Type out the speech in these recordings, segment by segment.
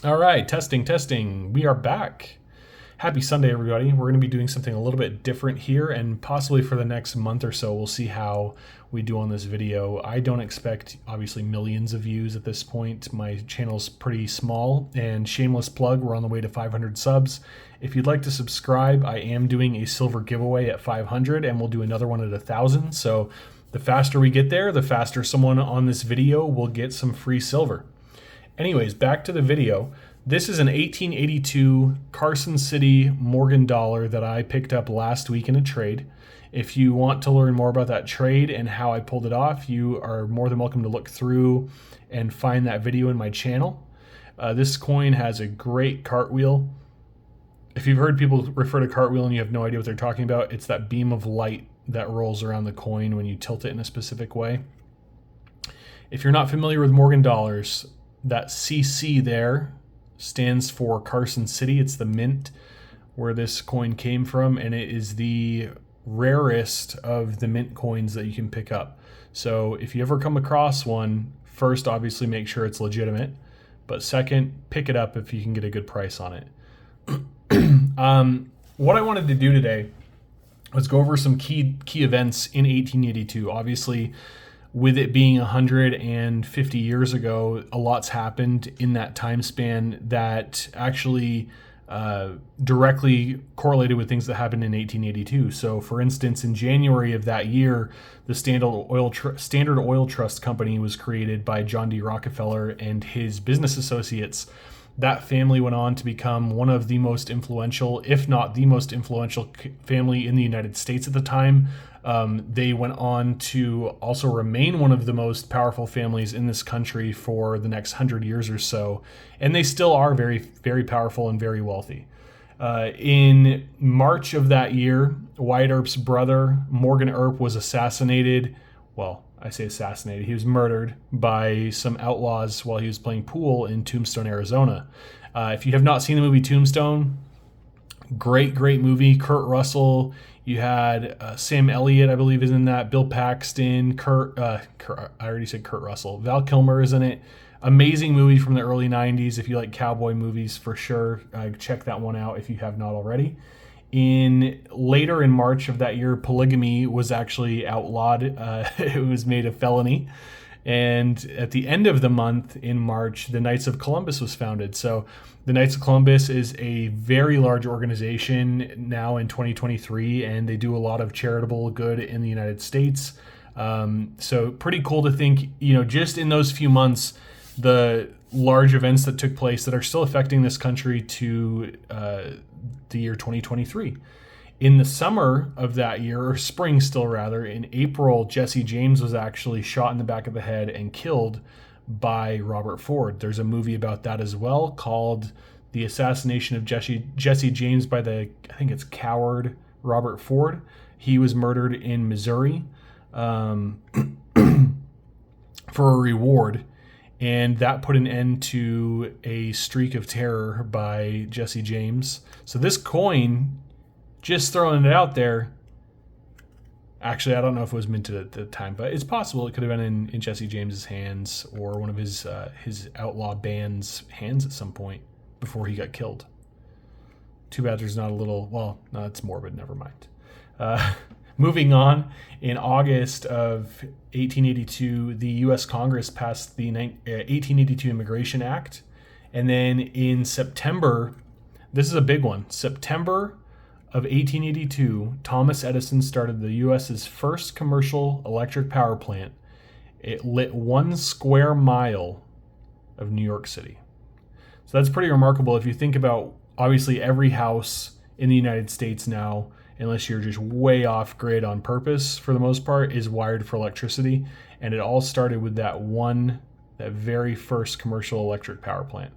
All right, testing. We are back. Happy Sunday, everybody. We're going to be doing something a little bit different here, and possibly for the next month or so, we'll see how we do on this video. I don't expect, obviously, millions of views at this point. My channel's pretty small, and shameless plug, we're on the way to 500 subs. If you'd like to subscribe, I am doing a silver giveaway at 500, and we'll do another one at 1,000. So the faster we get there, the faster someone on this video will get some free silver. Anyways, back to the video. This is an 1882 Carson City Morgan dollar that I picked up last week in a trade. If you want to learn more about that trade and how I pulled it off, you are more than welcome to look through and find that video in my channel. This coin has a great cartwheel. If you've heard people refer to cartwheel and you have no idea what they're talking about, it's that beam of light that rolls around the coin when you tilt it in a specific way. If you're not familiar with Morgan dollars, that CC there stands for Carson City. It's the mint where this coin came from, and it is the rarest of the mint coins that you can pick up. So if you ever come across one, first, obviously make sure it's legitimate, but second, pick it up if you can get a good price on it. What I wanted to do today was go over some key events in 1882. Obviously, with it being 150 years ago, a lot's happened in that time span that actually directly correlated with things that happened in 1882. So, for instance, in January of that year, the Standard Oil Trust Company was created by John D. Rockefeller and his business associates. That family went on to become one of the most influential, if not the most influential family in the United States at the time. They went on to also remain one of the most powerful families in this country for the next 100 years or so. And they still are very, very powerful and very wealthy. In March of that year, Wyatt Earp's brother, Morgan Earp, was assassinated. Well, I say assassinated. He was murdered by some outlaws while he was playing pool in Tombstone, Arizona. If you have not seen the movie Tombstone, great movie. Kurt Russell. You had Sam Elliott, I believe, is in that. Bill Paxton. I already said Kurt Russell. Val Kilmer is in it. Amazing movie from the early 90s. If you like cowboy movies, for sure, check that one out if you have not already. Later in March of that year, polygamy was actually outlawed. It was made a felony. And at the end of the month in March, the Knights of Columbus was founded. So the Knights of Columbus is a very large organization now in 2023, and they do a lot of charitable good in the United States. So pretty cool to think, just in those few months, the large events that took place that are still affecting this country to the year 2023. In the summer of that year, or spring still rather, in April, Jesse James was actually shot in the back of the head and killed by Robert Ford. There's a movie about that as well called The Assassination of Jesse James by I think it's coward Robert Ford. He was murdered in Missouri for a reward. And that put an end to a streak of terror by Jesse James. So this coin, just throwing it out there, actually, I don't know if it was minted at the time, but it's possible it could have been in Jesse James's hands or one of his outlaw band's hands at some point before he got killed. Too bad there's not a little, well, no, it's morbid, never mind. Moving on, in August of 1882, the U.S. Congress passed the 1882 Immigration Act. And then in September, this is a big one, September of 1882, Thomas Edison started the U.S.'s first commercial electric power plant. It lit 1 square mile of New York City. So that's pretty remarkable if you think about, obviously, every house in the United States now, unless you're just way off grid on purpose for the most part, is wired for electricity. And it all started with that very first commercial electric power plant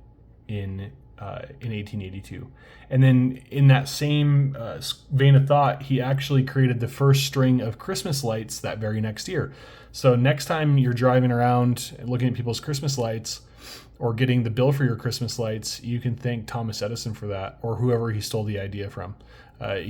in 1882. And then in that same vein of thought, he actually created the first string of Christmas lights that very next year. So next time you're driving around and looking at people's Christmas lights, or getting the bill for your Christmas lights, you can thank Thomas Edison for that, or whoever he stole the idea from. A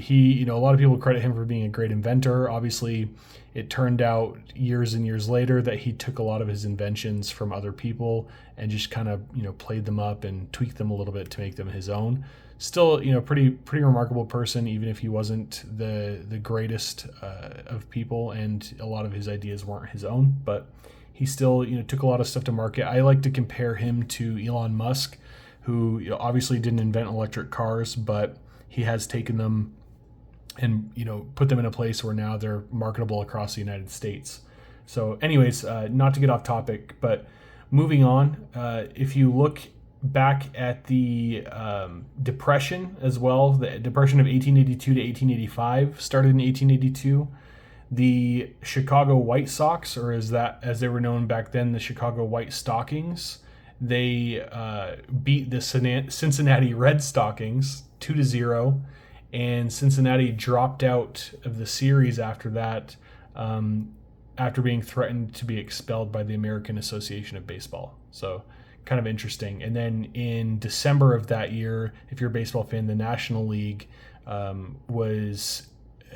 lot of people credit him for being a great inventor. Obviously, it turned out years and years later that he took a lot of his inventions from other people and just kind of, played them up and tweaked them a little bit to make them his own. Still, pretty remarkable person, even if he wasn't the greatest of people, and a lot of his ideas weren't his own. But he still, took a lot of stuff to market. I like to compare him to Elon Musk, who obviously didn't invent electric cars, but he has taken them and put them in a place where now they're marketable across the United States. So anyways, not to get off topic, but moving on, if you look back at the Depression as well, the Depression of 1882 to 1885 started in 1882. The Chicago White Sox, or as they were known back then, the Chicago White Stockings, they beat the Cincinnati Red Stockings 2-0, and Cincinnati dropped out of the series after that, after being threatened to be expelled by the American Association of Baseball. So kind of interesting. And then in December of that year, if you're a baseball fan, the National League was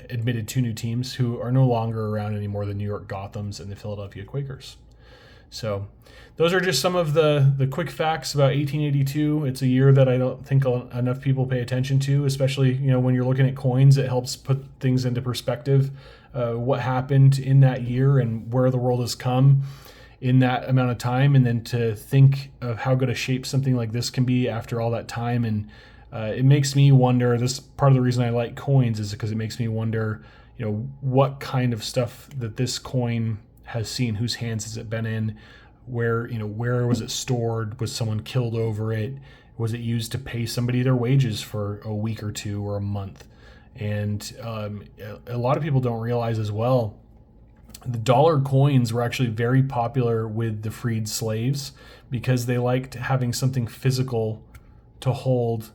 admitted 2 new teams who are no longer around anymore, the New York Gothams and the Philadelphia Quakers. So those are just some of the quick facts about 1882. It's a year that I don't think enough people pay attention to, especially when you're looking at coins. It helps put things into perspective, what happened in that year and where the world has come in that amount of time, and then to think of how good a shape something like this can be after all that time. And it makes me wonder, this part of the reason I like coins is because it makes me wonder, what kind of stuff that this coin has seen, whose hands has it been in, where was it stored, was someone killed over it, was it used to pay somebody their wages for a week or two or a month. And a lot of people don't realize as well, the dollar coins were actually very popular with the freed slaves because they liked having something physical to hold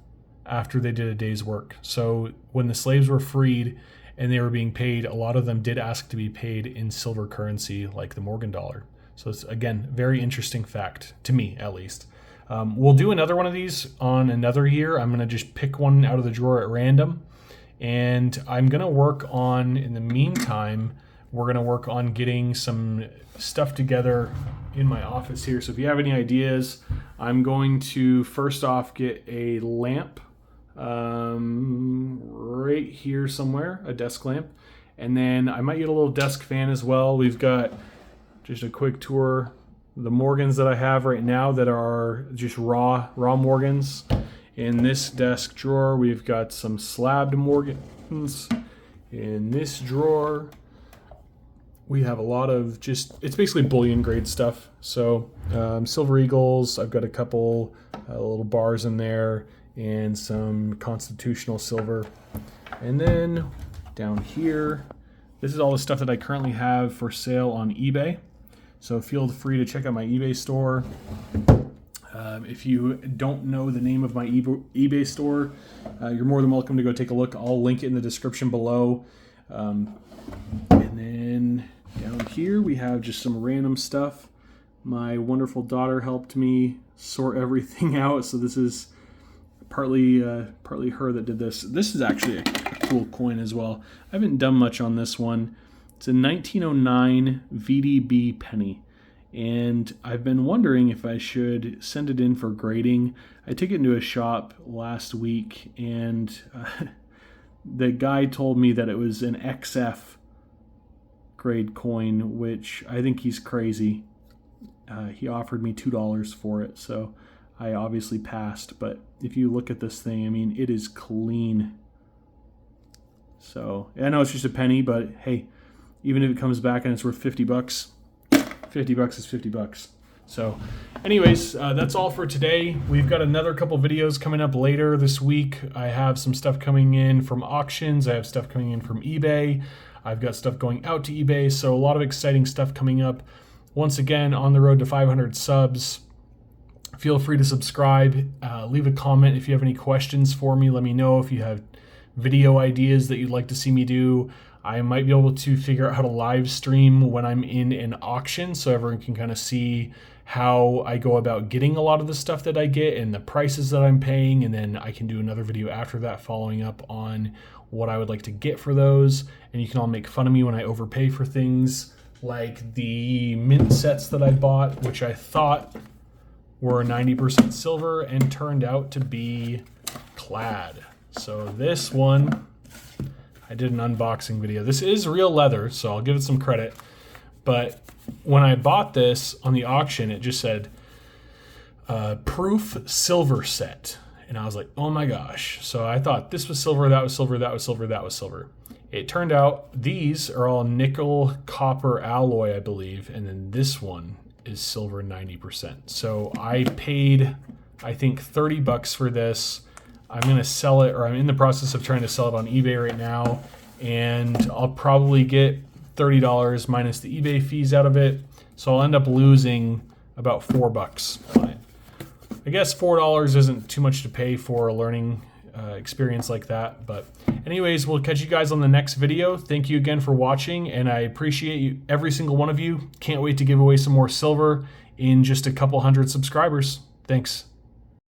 after they did a day's work. So when the slaves were freed and they were being paid, a lot of them did ask to be paid in silver currency like the Morgan dollar. So it's, again, very interesting fact, to me at least. We'll do another one of these on another year. I'm going to just pick one out of the drawer at random. And I'm going to work on, in the meantime, we're going to work on getting some stuff together in my office here. So if you have any ideas, I'm going to first off get a lamp right here somewhere, a desk lamp. And then I might get a little desk fan as well. We've got just a quick tour. The Morgans that I have right now that are just raw Morgans. In this desk drawer, we've got some slabbed Morgans. In this drawer, we have a lot of it's basically bullion grade stuff. So Silver Eagles, I've got a couple little bars in there and some constitutional silver. And then down here, this is all the stuff that I currently have for sale on eBay. So feel free to check out my eBay store. If you don't know the name of my eBay store, you're more than welcome to go take a look. I'll link it in the description below. And then down here we have just some random stuff. My wonderful daughter helped me sort everything out, so this is partly her that did this. This is actually a cool coin as well. I haven't done much on this one. It's a 1909 VDB penny, and I've been wondering if I should send it in for grading. I took it into a shop last week, and the guy told me that it was an XF grade coin, which I think he's crazy. He offered me $2 for it, so I obviously passed. But if you look at this thing, I mean, it is clean. So I know it's just a penny, but hey, even if it comes back and it's worth $50, $50 is $50. So anyways, that's all for today. We've got another couple videos coming up later this week. I have some stuff coming in from auctions. I have stuff coming in from eBay. I've got stuff going out to eBay. So a lot of exciting stuff coming up. Once again, on the road to 500 subs. Feel free to subscribe. Leave a comment if you have any questions for me. Let me know if you have video ideas that you'd like to see me do. I might be able to figure out how to live stream when I'm in an auction so everyone can kind of see how I go about getting a lot of the stuff that I get and the prices that I'm paying. And then I can do another video after that following up on what I would like to get for those. And you can all make fun of me when I overpay for things like the mint sets that I bought, which I thought were 90% silver and turned out to be clad. So this one, I did an unboxing video. This is real leather, so I'll give it some credit. But when I bought this on the auction, it just said proof silver set. And I was like, oh my gosh. So I thought this was silver, that was silver, that was silver, that was silver. It turned out these are all nickel copper alloy, I believe. And then this one is silver 90%. So I paid, I think, $30 for this. I'm going to sell it, or I'm in the process of trying to sell it on eBay right now. And I'll probably get $30 minus the eBay fees out of it. So I'll end up losing about $4 on it. I guess $4 isn't too much to pay for a learning experience like that. But anyways, we'll catch you guys on the next video. Thank you again for watching, and I appreciate you, every single one of you. Can't wait to give away some more silver in just a couple hundred subscribers. Thanks.